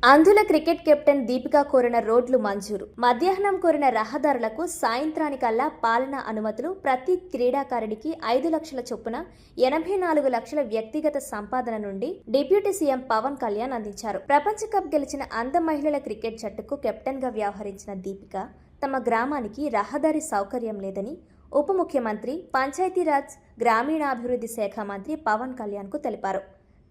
అంధుల cricket captain Deepika కోరిన రోడ్లు మంజూరు. మధ్యాహ్నం కోరిన రహదారులకు సాయంత్రానికల్లా పాలనా అనుమతులు. ప్రతి క్రీడాకారుడికి 5 లక్షల చొప్పున 84 లక్షల వ్యక్తిగత సంపాదన నుండి డిప్యూటీ సీఎం పవన్ కళ్యాణ్ అందించారు. ప్రపంచ కప్ గెలిచిన అంధ మహిళల క్రికెట్ జట్టుకు కెప్టెన్ గా వ్యవహరించిన దీపిక తమ గ్రామానికి రహదారి సౌకర్యం లేదని ఉప ముఖ్యమంత్రి, పంచాయతీరాజ్ గ్రామీణాభివృద్ధి శాఖ మంత్రి పవన్ కళ్యాణ్ కు తెలిపారు.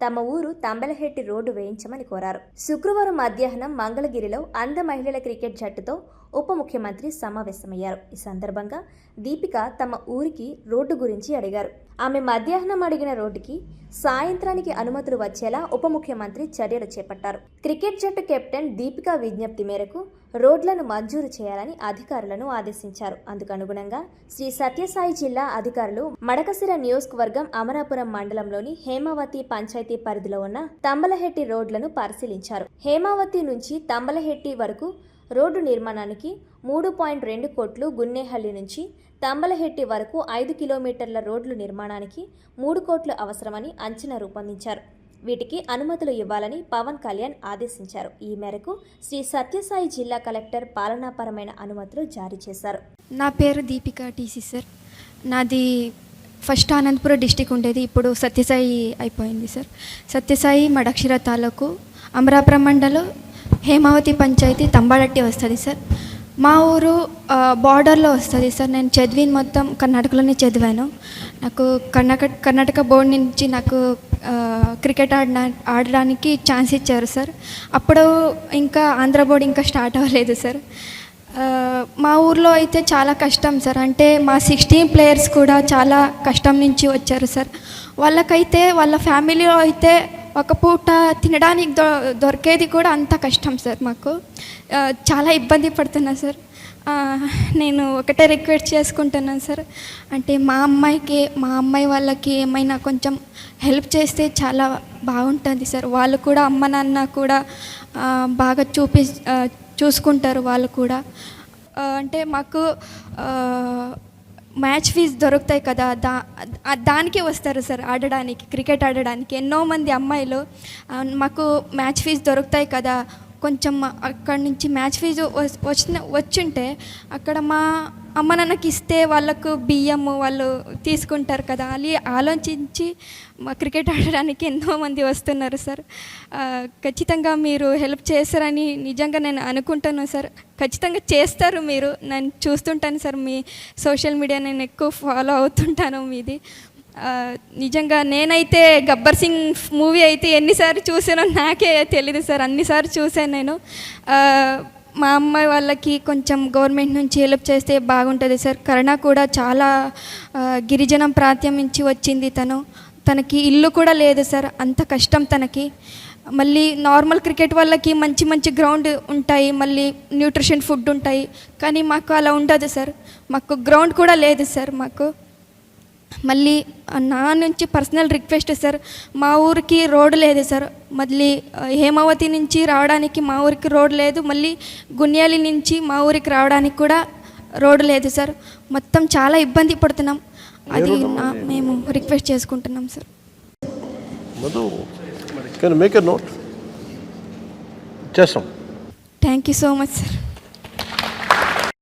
తమ ఊరు తంబెలహెట్టి రోడ్డు వేయించమని కోరారు. శుక్రవారం మధ్యాహ్నం మంగళగిరిలో అంధ మహిళల క్రికెట్ జట్టుతో ఉప ముఖ్యమంత్రి సమావేశమయ్యారు. ఈ సందర్భంగా దీపిక తమ ఊరికి రోడ్డు గురించి అడిగారు. ఆమె మధ్యాహ్నం అడిగిన రోడ్డుకి సాయంత్రానికి అనుమతులు వచ్చేలా ఉప ముఖ్యమంత్రి చర్యలు చేపట్టారు. క్రికెట్ జట్టు కెప్టెన్ దీపిక విజ్ఞప్తి మేరకు రోడ్లను మంజూరు చేయాలని అధికారులను ఆదేశించారు. అందుకనుగుణంగా శ్రీ సత్యసాయి జిల్లా అధికారులు మడకసిర నియోజకవర్గం అమరాపురం మండలంలోని హేమావతి పంచాయతీ పరిధిలో ఉన్న తంబలహెట్టి రోడ్లను పరిశీలించారు. హేమావతి నుంచి తంబలహెట్టి వరకు రోడ్డు నిర్మాణానికి 3.2 కోట్లు, గున్నేహళ్లి నుంచి తంబలహెట్టి వరకు 5 కిలోమీటర్ల రోడ్లు నిర్మాణానికి 3 కోట్లు అవసరమని అంచనా రూపొందించారు. వీటికి అనుమతులు ఇవ్వాలని పవన్ కళ్యాణ్ ఆదేశించారు. ఈ మేరకు శ్రీ సత్యసాయి జిల్లా కలెక్టర్ పాలనాపరమైన అనుమతులు జారీ చేశారు. నా పేరు దీపిక టీసీ సార్. నాది ఫస్ట్ అనంతపురం డిస్టిక్ ఉండేది, ఇప్పుడు సత్యసాయి అయిపోయింది సార్. సత్యసాయి మడక్షిర తాలూకు అమరాపురం మండలం హేమావతి పంచాయతీ తంబాడట్టి వస్తుంది సార్. మా ఊరు బార్డర్లో వస్తుంది సార్. నేను చదివిన మొత్తం కర్ణాటకలోనే చదివాను. నాకు కర్ణాటక బోర్డు నుంచి నాకు క్రికెట్ ఆడడానికి ఛాన్స్ ఇచ్చారు సార్. అప్పుడు ఇంకా ఆంధ్ర బోర్డు ఇంకా స్టార్ట్ అవ్వలేదు సార్. మా ఊర్లో అయితే చాలా కష్టం సార్. అంటే మా 16 ప్లేయర్స్ కూడా చాలా కష్టం నుంచి వచ్చారు సార్. వాళ్ళకైతే వాళ్ళ ఫ్యామిలీలో అయితే ఒక పూట తినడానికి దొరికేది కూడా అంత కష్టం సార్. మాకు చాలా ఇబ్బంది పడుతున్నా సార్. నేను ఒకటే రిక్వెస్ట్ చేసుకుంటున్నాను సార్, అంటే మా అమ్మాయి వాళ్ళకి ఏమైనా కొంచెం హెల్ప్ చేస్తే చాలా బాగుంటుంది సార్. వాళ్ళు కూడా అమ్మ నాన్న కూడా బాగా చూసుకుంటారు. వాళ్ళు కూడా అంటే మాకు మ్యాచ్ ఫీజు దొరుకుతాయి కదా, దానికి వస్తారు సార్ ఆడడానికి, క్రికెట్ ఆడడానికి. ఎన్నో మంది అమ్మాయిలు మాకు మ్యాచ్ ఫీజు దొరుకుతాయి కదా, కొంచెం అక్కడి నుంచి మ్యాచ్ ఫీజు వచ్చుంటే అక్కడ మా అమ్మ నాన్నకి ఇస్తే వాళ్ళకు బియ్యము వాళ్ళు తీసుకుంటారు కదా, అది ఆలోచించి మా క్రికెట్ ఆడడానికి ఎంతోమంది వస్తున్నారు సార్. ఖచ్చితంగా మీరు హెల్ప్ చేస్తారని నిజంగా నేను అనుకుంటున్నాను సార్. ఖచ్చితంగా చేస్తారు మీరు. నేను చూస్తుంటాను సార్, మీ సోషల్ మీడియా నేను ఎక్కువ ఫాలో అవుతుంటాను మీది. నిజంగా నేనైతే గబ్బర్ సింగ్ మూవీ అయితే ఎన్నిసార్లు చూసానో నాకే తెలీదు సార్. అన్నిసార్లు చూశాను నేను. మా అమ్మాయి వాళ్ళకి కొంచెం గవర్నమెంట్ నుంచి హెల్ప్ చేస్తే బాగుంటుంది సార్. కరుణ కూడా చాలా గిరిజనం ప్రాంతం నుంచి వచ్చింది. తనకి ఇల్లు కూడా లేదు సార్, అంత కష్టం తనకి. మళ్ళీ నార్మల్ క్రికెట్ వాళ్ళకి మంచి మంచి గ్రౌండ్ ఉంటాయి, మళ్ళీ న్యూట్రిషన్ ఫుడ్ ఉంటాయి, కానీ మాకు అలా ఉండదు సార్. మాకు గ్రౌండ్ కూడా లేదు సార్. మాకు మళ్ళీ నా నుంచి పర్సనల్ రిక్వెస్ట్ సార్, మా ఊరికి రోడ్డు లేదు సార్. మళ్ళీ హేమావతి నుంచి రావడానికి మా ఊరికి రోడ్డు లేదు, మళ్ళీ గున్యాలి నుంచి మా ఊరికి రావడానికి కూడా రోడ్డు లేదు సార్. మొత్తం చాలా ఇబ్బంది పడుతున్నాం. అది మేము రిక్వెస్ట్ చేసుకుంటున్నాం sir. Thank you so much sir.